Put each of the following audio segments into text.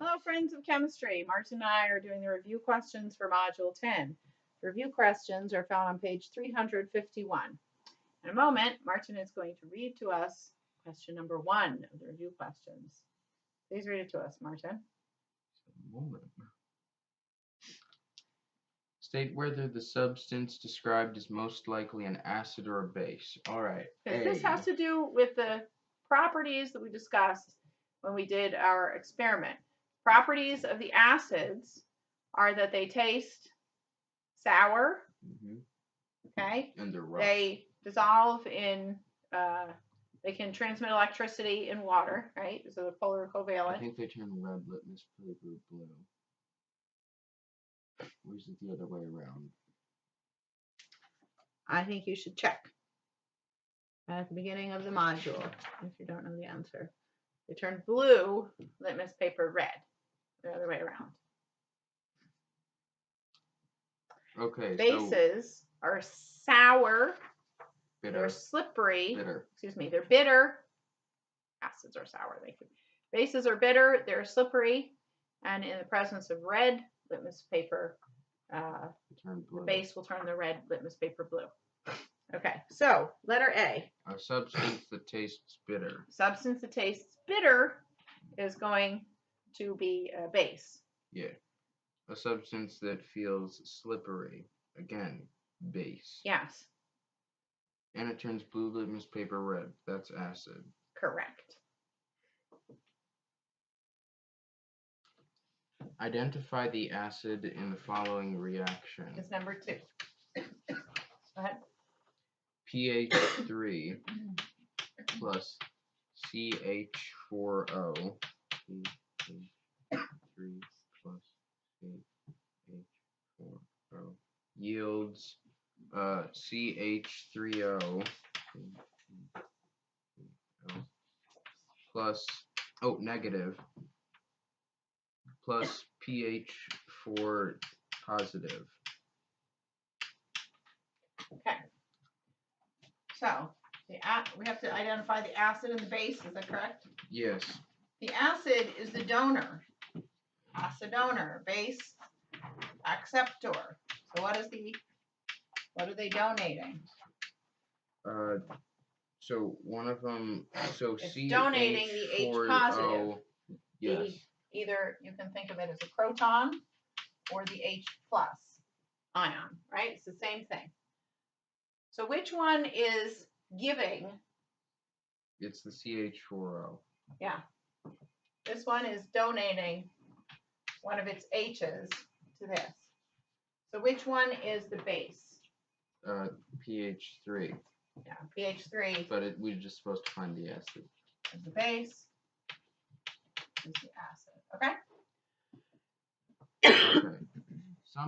Hello, friends of chemistry. Martin and I are doing the review questions for Module 10. The review questions are found on page 351. In a moment, Martin is going to read to us question number 1 of the review questions. Please read it to us, Martin. Moment. State whether the substance described is most likely an acid or a base. All right. This has to do with the properties that we discussed when we did our experiment. Properties of the acids are that they taste sour, okay? And they're rough. They dissolve in, they can transmit electricity in water, right? So they're polar covalent. I think they turn red litmus paper blue. Or is it the other way around? I think you should check at the beginning of the module if you don't know the answer. They turn blue litmus paper red. The other way around. Okay. Bases are sour. Bitter. They're slippery. Bitter. Excuse me. They're bitter. Acids are sour. Bases are bitter. They're slippery, and in the presence of red litmus paper, the base will turn the red litmus paper blue. Okay. So letter A. A substance that tastes bitter. Substance that tastes bitter is going to be a base. Yeah. A substance that feels slippery. Again, base. Yes. And it turns blue litmus paper red. That's acid. Correct. Identify the acid in the following reaction. It's number 2. Go ahead. pH 3 plus CH4O. pH 3 plus CH4O yields CH3O plus negative plus pH4 positive. Okay. So we have to identify the acid and the base. Is that correct? Yes. The acid is the donor. Acid donor. Base acceptor. So what are they donating? So one of them. So it's donating the H positive. Yes. Either you can think of it as a proton or the H plus ion, right? It's the same thing. So which one is giving? It's the CH4O. Yeah. This one is donating one of its H's to this. So which one is the base? pH 3. Yeah, pH 3. But we're just supposed to find the acid. Is the base. Is the acid. Okay. Okay.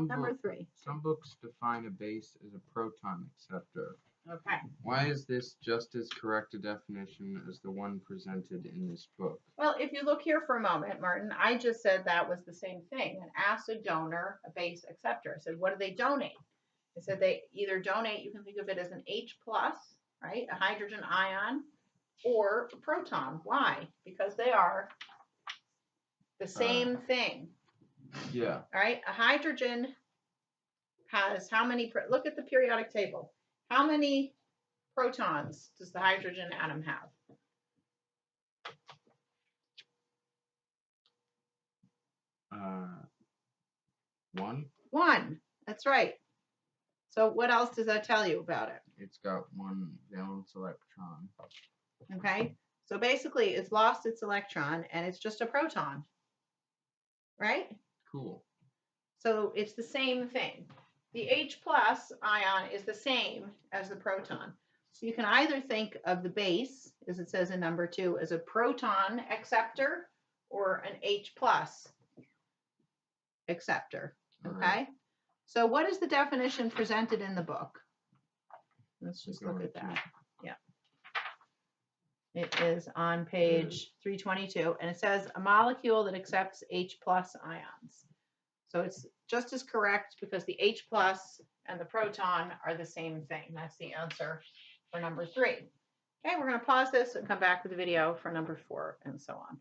Number 3. Some books define a base as a proton acceptor. Okay. Why is this just as correct a definition as the one presented in this book? Well, if you look here for a moment, Martin, I just said that was the same thing. An acid donor, a base acceptor. I said, what do they donate? I said they either donate, you can think of it as an H plus, right? A hydrogen ion, or a proton. Why? Because they are the same thing. Yeah. All right. A hydrogen has how many? Look at the periodic table. How many protons does the hydrogen atom have? 1. 1. That's right. So what else does that tell you about it? It's got 1 valence electron. Okay. So basically it's lost its electron and it's just a proton. Right? Cool. So it's the same thing. The H plus ion is the same as the proton. So you can either think of the base, as it says in number 2, as a proton acceptor or an H plus acceptor. Okay? Right. So what is the definition presented in the book? Let's just look at that. Yeah. It is on page 322, and it says a molecule that accepts H plus ions. So it's just as correct because the H plus and the proton are the same thing. That's the answer for number 3. Okay, we're going to pause this and come back with the video for number 4 and so on.